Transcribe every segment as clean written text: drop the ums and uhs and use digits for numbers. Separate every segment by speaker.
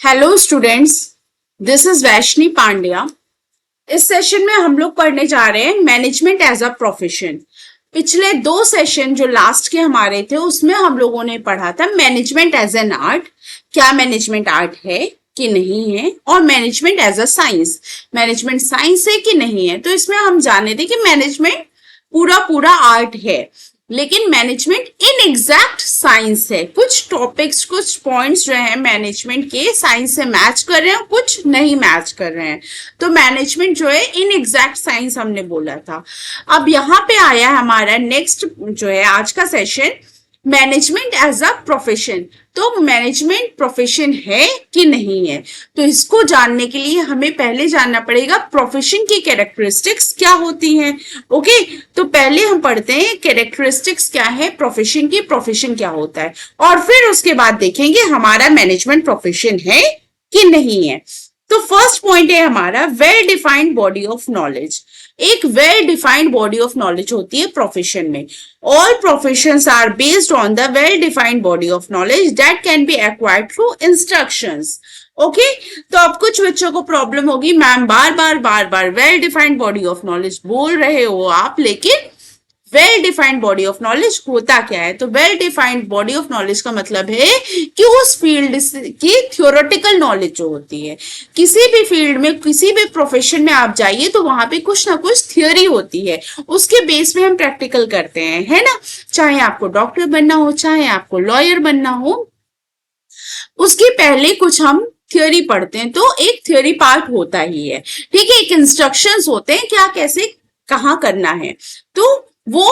Speaker 1: Hello students, this is Vaishni Pandya. इस session में हम लोग पढ़ने जा रहे हैं मैनेजमेंट एज अ प्रोफेशन। पिछले दो सेशन जो लास्ट के हमारे थे उसमें हम लोगों ने पढ़ा था मैनेजमेंट एज एन आर्ट, क्या मैनेजमेंट आर्ट है कि नहीं है, और management as a science, management science है कि नहीं है। तो इसमें हम जाने थे कि मैनेजमेंट पूरा पूरा आर्ट है, लेकिन मैनेजमेंट इन एग्जैक्ट साइंस है। कुछ टॉपिक्स, कुछ पॉइंट्स जो है मैनेजमेंट के साइंस से मैच कर रहे हैं, कुछ नहीं मैच कर रहे हैं। तो मैनेजमेंट जो है इन एग्जैक्ट साइंस हमने बोला था। अब यहाँ पे आया हमारा नेक्स्ट जो है आज का session, management as a profession. तो मैनेजमेंट प्रोफेशन है कि नहीं है, तो इसको जानने के लिए हमें पहले जानना पड़ेगा प्रोफेशन की कैरेक्टरिस्टिक्स क्या होती हैं। ओके, तो पहले हम पढ़ते हैं कैरेक्टरिस्टिक्स क्या है प्रोफेशन की, प्रोफेशन क्या होता है, और फिर उसके बाद देखेंगे हमारा मैनेजमेंट प्रोफेशन है कि नहीं है। तो फर्स्ट पॉइंट है हमारा well defined body of knowledge. एक well defined body of knowledge होती है प्रोफेशन में। All professions are based on the well defined body of knowledge that can be acquired through instructions. Okay, तो अब कुछ बच्चों को प्रॉब्लम होगी, मैम बार बार well defined body of knowledge बोल रहे हो आप, लेकिन well defined body of knowledge होता क्या है। तो well defined body of knowledge का मतलब है कि उस फील्ड की थ्योरेटिकल नॉलेज जो होती है, किसी भी फील्ड में किसी भी प्रोफेशन में आप जाइए तो वहां पे कुछ ना कुछ थियोरी होती है, उसके बेस में हम प्रैक्टिकल करते हैं, है ना। चाहे आपको डॉक्टर बनना हो, चाहे आपको लॉयर बनना हो, उसके पहले कुछ हम थ्योरी पढ़ते हैं, तो एक थ्योरी पार्ट होता ही है। ठीक है, एक इंस्ट्रक्शंस होते हैं क्या कैसे कहाँ करना है, तो वो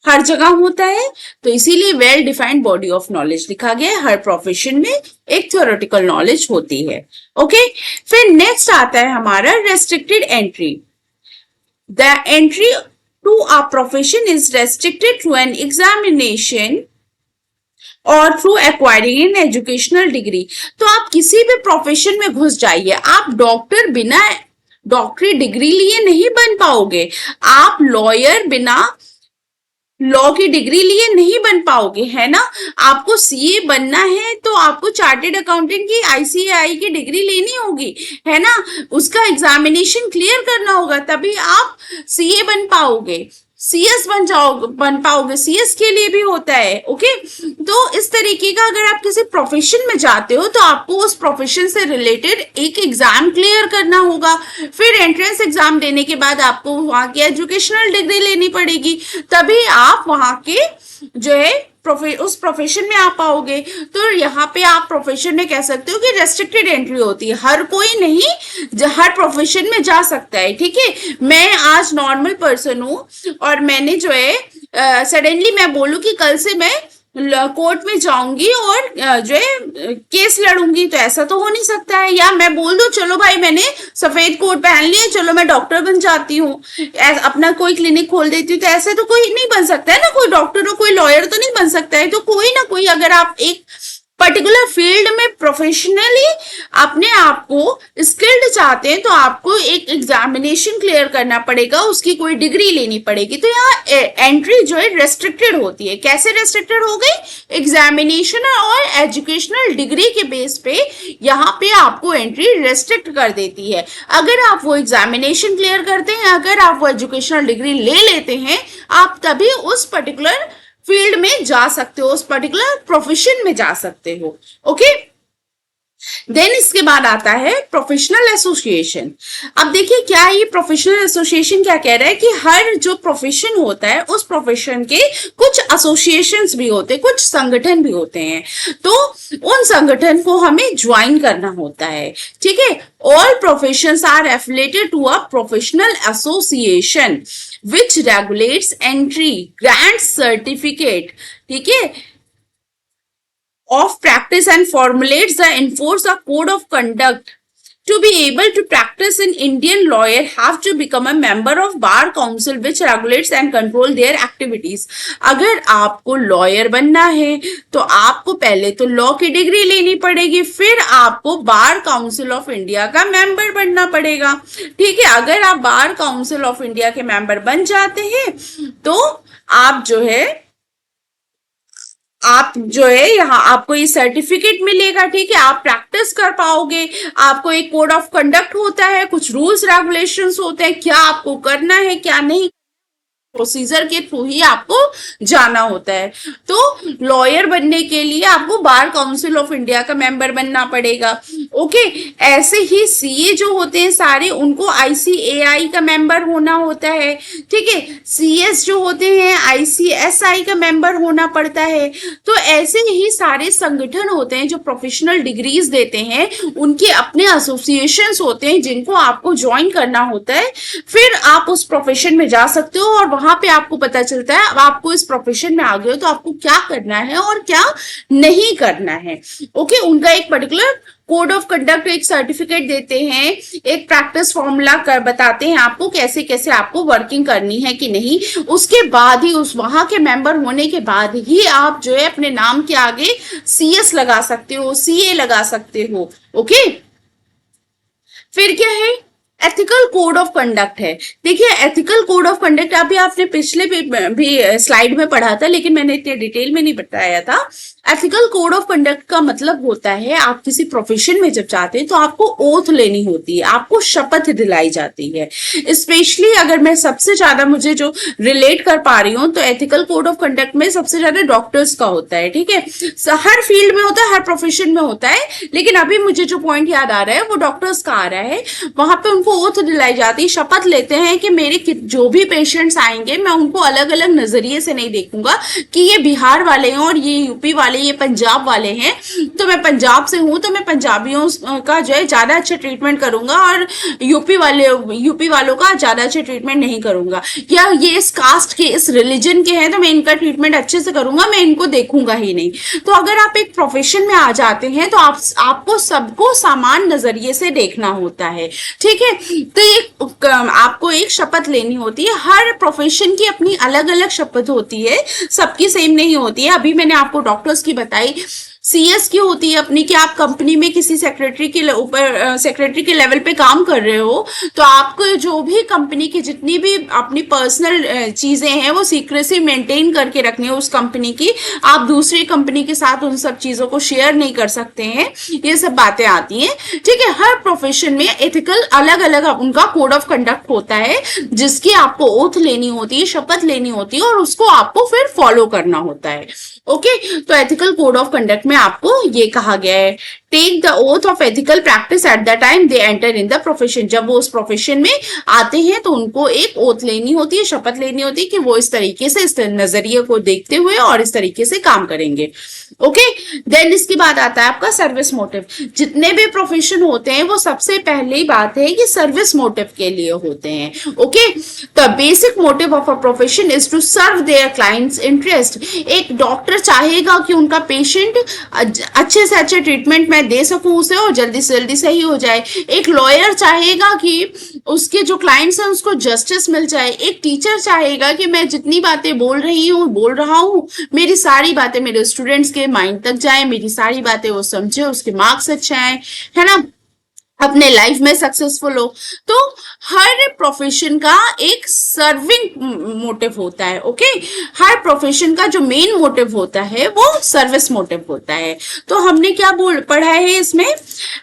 Speaker 1: हर जगह होता है। तो इसीलिए well defined body of knowledge लिखा गया है। हर प्रोफेशन में एक थ्योरेटिकल नॉलेज होती है। ओके, फिर नेक्स्ट आता है हमारा restricted entry. The entry to a profession is restricted through an examination और through acquiring an educational degree. तो आप किसी भी प्रोफेशन में घुस जाइए, आप डॉक्टर बिना डॉक्टरी डिग्री लिए नहीं बन पाओगे, आप लॉयर बिना लॉ की डिग्री लिए नहीं बन पाओगे, है ना। आपको सीए बनना है तो आपको चार्टेड अकाउंटेंट की आईसीएआई की डिग्री लेनी होगी, है ना। उसका एग्जामिनेशन क्लियर करना होगा, तभी आप सीए बन पाओगे, सीएस बन पाओगे, सीएस के लिए भी होता है। ओके, तो इस तरीके का अगर आप किसी प्रोफेशन में जाते हो तो आपको उस प्रोफेशन से रिलेटेड एक एग्जाम क्लियर करना होगा, फिर एंट्रेंस एग्जाम देने के बाद आपको वहां की एजुकेशनल डिग्री लेनी पड़ेगी, तभी आप वहां के जो है उस प्रोफेशन में आ पाओगे। तो यहाँ पे आप प्रोफेशन में कह सकते हो कि रेस्ट्रिक्टेड एंट्री होती है, हर कोई नहीं हर प्रोफेशन में जा सकता है। ठीक है, मैं आज नॉर्मल पर्सन हूँ और मैंने जो है सडनली मैं बोलूँ कि कल से मैं कोर्ट में जाऊंगी और जो है केस लड़ूंगी, तो ऐसा तो हो नहीं सकता है। या मैं बोल दूं चलो भाई मैंने सफेद कोट पहन लिया, चलो मैं डॉक्टर बन जाती हूँ, अपना कोई क्लिनिक खोल देती हूँ, तो ऐसे तो कोई नहीं बन सकता है ना, कोई डॉक्टर और कोई लॉयर तो नहीं बन सकता है। तो कोई ना कोई, अगर आप एक पर्टिकुलर फील्ड में प्रोफेशनली अपने आप को स्किल्ड चाहते हैं तो आपको एक एग्जामिनेशन क्लियर करना पड़ेगा, उसकी कोई डिग्री लेनी पड़ेगी। तो यहाँ एंट्री जो है रेस्ट्रिक्टेड होती है। कैसे रेस्ट्रिक्टेड हो गई? एग्जामिनेशन और एजुकेशनल डिग्री के बेस पे यहाँ पे आपको एंट्री रेस्ट्रिक्ट कर देती है। अगर आप वो एग्जामिनेशन क्लियर करते हैं, अगर आप वो एजुकेशनल डिग्री ले लेते हैं, आप तभी उस पर्टिकुलर फील्ड में जा सकते हो, उस पर्टिकुलर प्रोफेशन में जा सकते हो। ओके, देन इसके बाद आता है प्रोफेशनल एसोसिएशन। अब देखिए क्या है ये प्रोफेशनल एसोसिएशन, क्या कह रहा है कि हर जो प्रोफेशन होता है उस प्रोफेशन के कुछ एसोसिएशंस भी होते हैं, कुछ संगठन भी होते हैं, तो उन संगठन को हमें ज्वाइन करना होता है। ठीक है, all professions are affiliated to a professional association which regulates entry, grants certificate, ठीक है, of practice and formulates the enforce a code of conduct. To be able to practice in Indian lawyer have to become a member of bar council which regulates and control their activities. अगर आपको lawyer बनना है तो आपको पहले तो law की degree लेनी पड़ेगी, फिर आपको बार काउंसिल ऑफ इंडिया का मेंबर बनना पड़ेगा। ठीक है, अगर आप बार काउंसिल ऑफ इंडिया के मेंबर बन जाते हैं तो आप जो है आप जो है यहाँ आपको ये सर्टिफिकेट मिलेगा, ठीक है, आप प्रैक्टिस कर पाओगे। आपको एक कोड ऑफ कंडक्ट होता है, कुछ रूल्स रेगुलेशंस होते हैं, क्या आपको करना है क्या नहीं, प्रोसीजर के थ्रू ही आपको जाना होता है। तो लॉयर बनने के लिए आपको बार काउंसिल ऑफ इंडिया का मेंबर बनना पड़ेगा। ओके, ऐसे ही सीए जो होते हैं सारे, उनको आईसीएआई का मेंबर होना होता है, ठीक है। सीएस जो होते हैं आईसीएसआई का मेंबर होना पड़ता है। तो ऐसे ही सारे संगठन होते हैं जो प्रोफेशनल डिग्रीज देते हैं, उनके अपने एसोसिएशंस होते हैं जिनको आपको ज्वाइन करना होता है। फिर आप उस प्रोफेशन में जा सकते हो और वहां पे आपको पता चलता है अब आपको इस प्रोफेशन में आ गए हो तो आपको क्या करना है और क्या नहीं करना है। ओके, उनका एक पर्टिकुलर कोड ऑफ कंडक्ट, एक सर्टिफिकेट देते हैं, एक प्रैक्टिस फॉर्मूला कर बताते हैं आपको कैसे कैसे आपको वर्किंग करनी है कि नहीं। उसके बाद ही, उस वहां के मेंबर होने के बाद ही आप जो है अपने नाम के आगे सीएस लगा सकते हो, सीए लगा सकते हो। ओके, फिर क्या है, एथिकल कोड ऑफ कंडक्ट है। देखिए, एथिकल कोड ऑफ कंडक्ट अभी आपने पिछले भी स्लाइड में पढ़ा था, लेकिन मैंने इतने डिटेल में नहीं बताया था। एथिकल कोड ऑफ कंडक्ट का मतलब होता है, आप किसी प्रोफेशन में जब जाते हैं तो आपको ओथ लेनी होती है, आपको शपथ दिलाई जाती है। स्पेशली अगर मैं सबसे ज्यादा मुझे जो रिलेट कर पा रही हूँ, तो एथिकल कोड ऑफ कंडक्ट में सबसे ज्यादा डॉक्टर्स का होता है, ठीक है। हर फील्ड में होता है, हर प्रोफेशन में होता है, लेकिन अभी मुझे जो पॉइंट याद आ रहा है वो डॉक्टर्स का आ रहा है। वहां पे उनको ओथ दिलाई जाती है, शपथ लेते हैं कि मेरे जो भी पेशेंट्स आएंगे मैं उनको अलग अलग नजरिए से नहीं देखूंगा कि ये बिहार वाले हैं और ये यूपी वाले, ये पंजाब वाले हैं, तो मैं पंजाब से हूं तो मैं पंजाबियों का जो है ज्यादा अच्छा ट्रीटमेंट करूंगा और यूपी वालों का ज्यादा अच्छा ट्रीटमेंट नहीं करूंगा, या ये इस कास्ट के, इस रिलीजन के हैं तो मैं इनका ट्रीटमेंट अच्छे से करूंगा, मैं इनको देखूंगा ही नहीं। तो अगर आप एक प्रोफेशन में आ जाते हैं तो आपको सबको समान नजरिए से देखना होता है, ठीक है। तो एक आपको एक शपथ लेनी होती है, हर प्रोफेशन की अपनी अलग अलग शपथ होती है, सबकी सेम नहीं होती है। अभी मैंने आपको डॉक्टर्स की बताई, सीएस की होती है अपनी, कि आप कंपनी में किसी सेक्रेटरी के ऊपर, सेक्रेटरी के लेवल पे काम कर रहे हो, तो आपको जो भी कंपनी की जितनी भी अपनी पर्सनल चीजें हैं वो सीक्रेसी मेंटेन करके रखनी है उस कंपनी की। आप दूसरी कंपनी के साथ उन सब चीजों को शेयर नहीं कर सकते हैं, ये सब बातें आती हैं, ठीक है। हर प्रोफेशन में एथिकल अलग अलग उनका कोड ऑफ कंडक्ट होता है, जिसकी आपको ओथ लेनी होती है, शपथ लेनी होती है, और उसको आपको फिर फॉलो करना होता है। ओके, तो एथिकल कोड ऑफ कंडक्ट में आपको ये कहा गया है, take the oath of ethical practice at the time they enter in the profession. जब वो उस प्रोफेशन में आते हैं तो उनको एक ओथ लेनी होती है, शपथ लेनी होती है कि वो इस तरीके से, इस नजरिए को देखते हुए और इस तरीके से काम करेंगे। ओके, देन इसके बाद आता है आपका सर्विस मोटिव। जितने भी प्रोफेशन होते हैं वो सबसे पहली बात है कि सर्विस मोटिव के लिए होते हैं। Okay, the basic motive of a profession is to serve their clients interest. एक डॉक्टर चाहेगा कि उनका पेशेंट अच्छे से अच्छे ट्रीटमेंट मैं दे सकूं उसे और जल्दी से जल्दी सही हो जाए। एक लॉयर चाहेगा कि उसके जो क्लाइंट्स हैं उसको जस्टिस मिल जाए। एक टीचर चाहेगा कि मैं जितनी बातें बोल रहा हूँ, मेरी सारी बातें मेरे स्टूडेंट्स के माइंड तक जाए, मेरी सारी बातें वो समझे, उसके मार्क्स अच्छे आए, है ना, अपने लाइफ में सक्सेसफुल हो। तो हर प्रोफेशन का एक सर्विंग मोटिव होता है। ओके, हर प्रोफेशन का जो मेन मोटिव होता है वो सर्विस मोटिव होता है। तो हमने क्या पढ़ा है इसमें,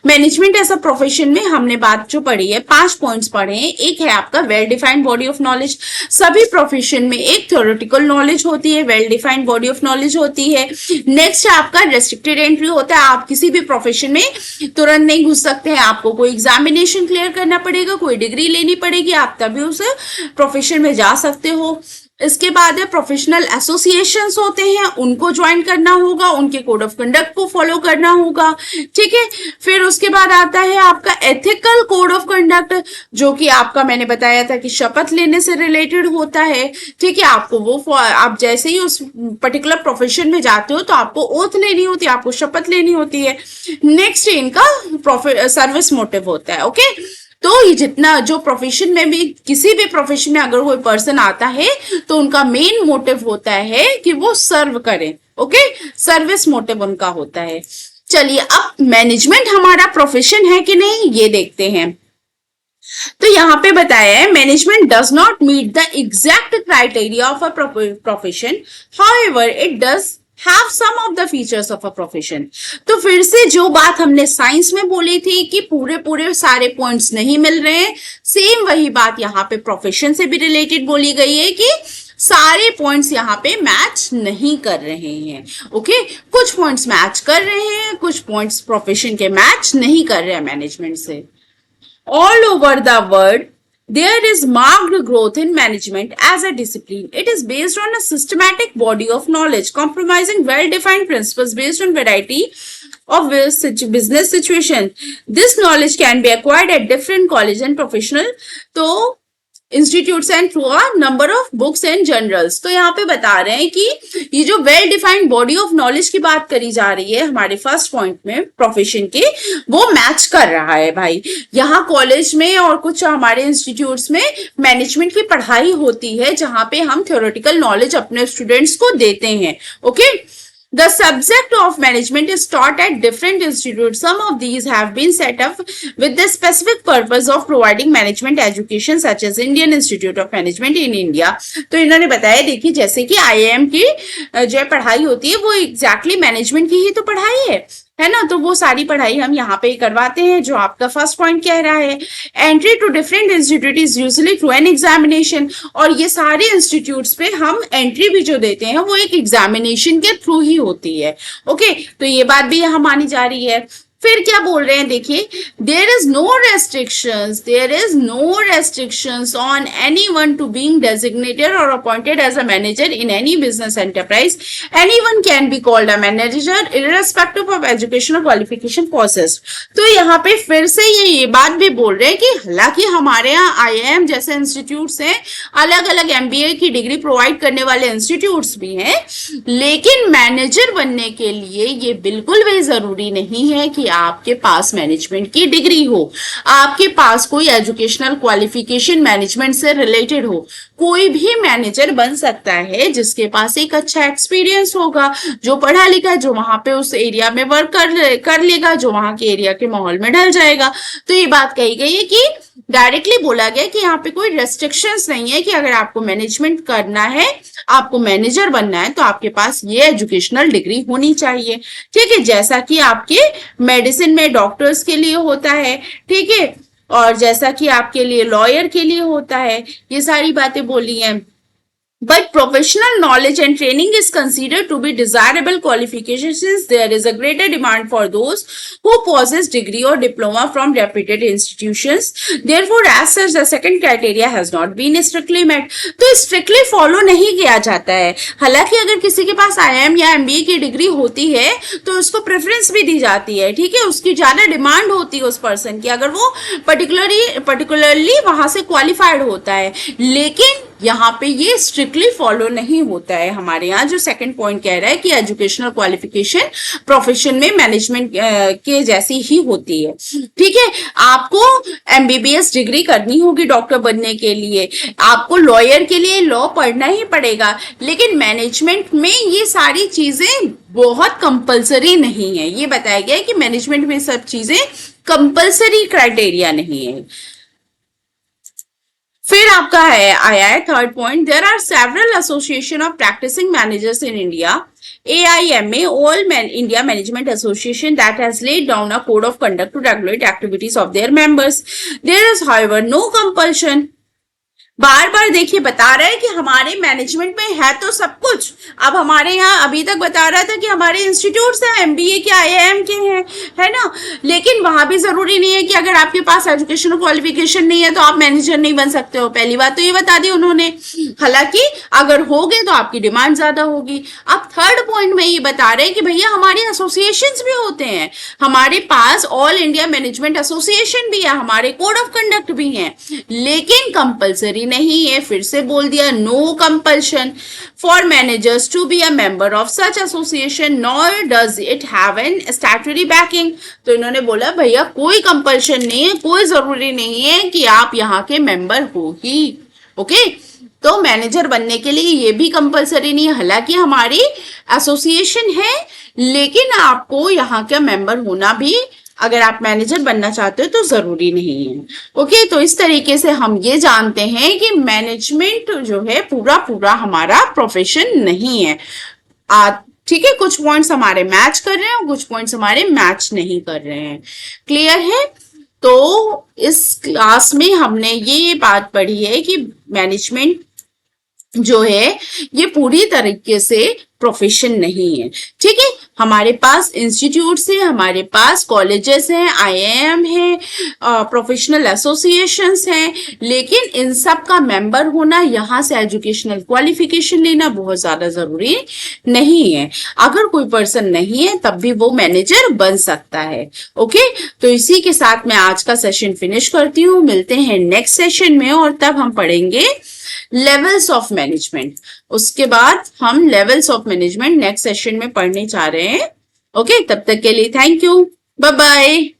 Speaker 1: मैनेजमेंट एज अ प्रोफेशन में हमने बात जो पढ़ी है, 5 पॉइंट्स पढ़े हैं। एक है आपका well defined body of knowledge. सभी प्रोफेशन में एक थ्योरेटिकल नॉलेज होती है, well defined body of knowledge होती है। नेक्स्ट आपका रेस्ट्रिक्टेड एंट्री होता है, आप किसी भी प्रोफेशन में तुरंत नहीं घुस सकते हैं, आपको कोई एग्जामिनेशन क्लियर करना पड़ेगा, कोई डिग्री लेनी पड़ेगी, आप तभी उस प्रोफेशन में जा सकते हो। इसके बाद है प्रोफेशनल एसोसिएशंस होते हैं, उनको ज्वाइन करना होगा, उनके कोड ऑफ कंडक्ट को फॉलो करना होगा, ठीक है। फिर उसके बाद आता है आपका एथिकल कोड ऑफ कंडक्ट, जो कि आपका मैंने बताया था कि शपथ लेने से रिलेटेड होता है, ठीक है। आपको वो, आप जैसे ही उस पर्टिकुलर प्रोफेशन में जाते हो तो आपको ओथ लेनी होती है, आपको शपथ लेनी होती है। नेक्स्ट इनका सर्विस मोटिव होता है। ओके, तो ये जितना जो प्रोफेशन में भी, किसी भी प्रोफेशन में अगर कोई पर्सन आता है तो उनका मेन मोटिव होता है कि वो सर्व करें। ओके, सर्विस मोटिव उनका होता है। चलिए, अब मैनेजमेंट हमारा प्रोफेशन है कि नहीं ये देखते हैं। तो यहाँ पे बताया है, management does not meet the exact criteria of a profession, however it does have some of the features of a profession। तो फिर से जो बात हमने साइंस में बोली थी कि पूरे पूरे सारे पॉइंट्स नहीं मिल रहे हैं, सेम वही बात यहाँ पे प्रोफेशन से भी रिलेटेड बोली गई है कि सारे पॉइंट्स यहाँ पे मैच नहीं कर रहे हैं। ओके, कुछ पॉइंट्स मैच कर रहे हैं, कुछ पॉइंट्स प्रोफेशन के मैच नहीं कर रहे हैं मैनेजमेंट से। All over the world, there is marked growth in management as a discipline. It is based on a systematic body of knowledge, compromising well-defined principles based on variety of business situation. This knowledge can be acquired at different college and professional तो institutes and through a number of books and journals. तो यहाँ पे बता रहे हैं कि ये जो well defined body of knowledge की बात करी जा रही है हमारे फर्स्ट पॉइंट में प्रोफेशन के, वो मैच कर रहा है भाई। यहाँ कॉलेज में और कुछ हमारे इंस्टीट्यूट्स में मैनेजमेंट की पढ़ाई होती है जहां पे हम थ्योरेटिकल नॉलेज अपने स्टूडेंट्स को देते हैं। Okay, The subject of management is taught at different institutes. Some of these have been set up with the specific purpose of providing management education, such as Indian Institute of Management in India. तो इन्होंने बताया, देखिए जैसे कि IIM की जो पढ़ाई होती है वो एग्जैक्टली मैनेजमेंट की ही तो पढ़ाई है ना। तो वो सारी पढ़ाई हम यहाँ पे करवाते हैं जो आपका फर्स्ट पॉइंट कह रहा है। Entry to different institute is usually through an examination, और ये सारे इंस्टीट्यूट्स पे हम एंट्री भी जो देते हैं वो एक एग्जामिनेशन के थ्रू ही होती है। ओके, तो ये बात भी यहाँ मानी जा रही है। फिर क्या बोल रहे हैं, देखिए, there is no restrictions on anyone to being designated और appointed as a manager in any business enterprise. Anyone can be called a manager irrespective of educational qualification process. तो यहाँ पे फिर से ये बात भी बोल रहे हैं कि हालांकि हमारे यहाँ IIM जैसे इंस्टीट्यूट्स हैं, अलग अलग MBA की डिग्री प्रोवाइड करने वाले इंस्टीट्यूट्स भी हैं, लेकिन मैनेजर बनने के लिए ये बिल्कुल भी जरूरी नहीं है कि आपके पास मैनेजमेंट की डिग्री हो, आपके पास कोई एजुकेशनल क्वालिफिकेशन मैनेजमेंट से रिलेटेड हो। कोई भी मैनेजर बन सकता है जिसके पास एक अच्छा एक्सपीरियंस होगा, जो पढ़ा लिखा, जो वहां पे उस एरिया में वर्क कर लेगा, जो वहां के एरिया के माहौल में ढल जाएगा। तो ये बात कही गई है कि डायरेक्टली बोला गया कि यहाँ पे कोई रेस्ट्रिक्शंस नहीं है कि अगर आपको मैनेजमेंट करना है, आपको मैनेजर बनना है, तो आपके पास ये एजुकेशनल डिग्री होनी चाहिए। ठीक है, जैसा कि आपके मेडिसिन में डॉक्टर्स के लिए होता है, ठीक है, और जैसा कि आपके लिए लॉयर के लिए होता है, ये सारी बातें बोली हैं। But professional knowledge and training is considered to be desirable qualifications since there is a greater demand for those who possess degree or diploma from reputed institutions. Therefore, as such, the second criteria has not been strictly met. तो strictly follow नहीं किया जाता है। हालांकि अगर किसी के पास IIM या MBA की डिग्री होती है तो उसको प्रेफरेंस भी दी जाती है, ठीक है, उसकी ज्यादा डिमांड होती है उस पर्सन की अगर वो पर्टिकुलरली वहां से क्वालिफाइड होता है। लेकिन यहाँ पे ये स्ट्रिक्टली फॉलो नहीं होता है। हमारे यहाँ जो सेकंड पॉइंट कह रहा है कि एजुकेशनल क्वालिफिकेशन प्रोफेशन में मैनेजमेंट के जैसी ही होती है। ठीक है, आपको MBBS डिग्री करनी होगी डॉक्टर बनने के लिए, आपको लॉयर के लिए लॉ पढ़ना ही पड़ेगा, लेकिन मैनेजमेंट में ये सारी चीजें बहुत कंपल्सरी नहीं है। ये बताया गया है कि मैनेजमेंट में सब चीजें कंपल्सरी क्राइटेरिया नहीं है। फिर आपका आया है third point, there are several association of practising managers in India, AIMA, All India Management Association, that has laid down a code of conduct to regulate activities of their members. There is, however, no compulsion। बार बार देखिए बता रहा है कि हमारे management में है तो सब कुछ। अब हमारे यहाँ अभी तक बता रहा था कि हमारे इंस्टीट्यूट्स हैं, MBA के, IIM के हैं, है ना, लेकिन वहां भी जरूरी नहीं है कि अगर आपके पास एजुकेशनल क्वालिफिकेशन नहीं है तो आप मैनेजर नहीं बन सकते हो। पहली बात तो ये बता दी उन्होंने। हालांकि अगर हो गए तो आपकी डिमांड ज्यादा होगी। अब थर्ड पॉइंट में ये बता रहे हैं कि भैया हमारे एसोसिएशंस भी होते हैं, हमारे पास ऑल इंडिया मैनेजमेंट एसोसिएशन भी है, हमारे कोड ऑफ कंडक्ट भी है, लेकिन कंपल्सरी नहीं है। फिर से बोल दिया, no compulsion for managers to be a member of such association nor does it have an statutory backing. तो इन्होंने बोला भैया कोई कंपल्शन नहीं है, कोई जरूरी नहीं है कि आप यहाँ के मेंबर हो ही। ओके, तो मैनेजर बनने के लिए ये भी कंपल्सरी नहीं है। हालांकि हमारी एसोसिएशन है, लेकिन आपको यहाँ का मेंबर होना भी, अगर आप मैनेजर बनना चाहते हो तो जरूरी नहीं है। ओके, तो इस तरीके से हम ये जानते हैं कि मैनेजमेंट जो है पूरा पूरा हमारा प्रोफेशन नहीं है। ठीक है, कुछ पॉइंट्स हमारे मैच कर रहे हैं और कुछ पॉइंट्स हमारे मैच नहीं कर रहे हैं। क्लियर है? तो इस क्लास में हमने ये बात पढ़ी है कि मैनेजमेंट जो है ये पूरी तरीके से प्रोफेशन नहीं है। ठीक है, हमारे पास इंस्टीट्यूट्स है, हमारे पास कॉलेजेस हैं, आईआईएम है, प्रोफेशनल एसोसिएशंस हैं, लेकिन इन सब का मेंबर होना, यहाँ से एजुकेशनल क्वालिफिकेशन लेना बहुत ज्यादा जरूरी नहीं है। अगर कोई पर्सन नहीं है तब भी वो मैनेजर बन सकता है। ओके, तो इसी के साथ मैं आज का सेशन फिनिश करती हूँ। मिलते हैं नेक्स्ट सेशन में और तब हम पढ़ेंगे लेवल्स ऑफ मैनेजमेंट। उसके बाद हम levels of management next session में पढ़ने जा रहे हैं। ओके, तब तक के लिए थैंक यू, बाय बाय।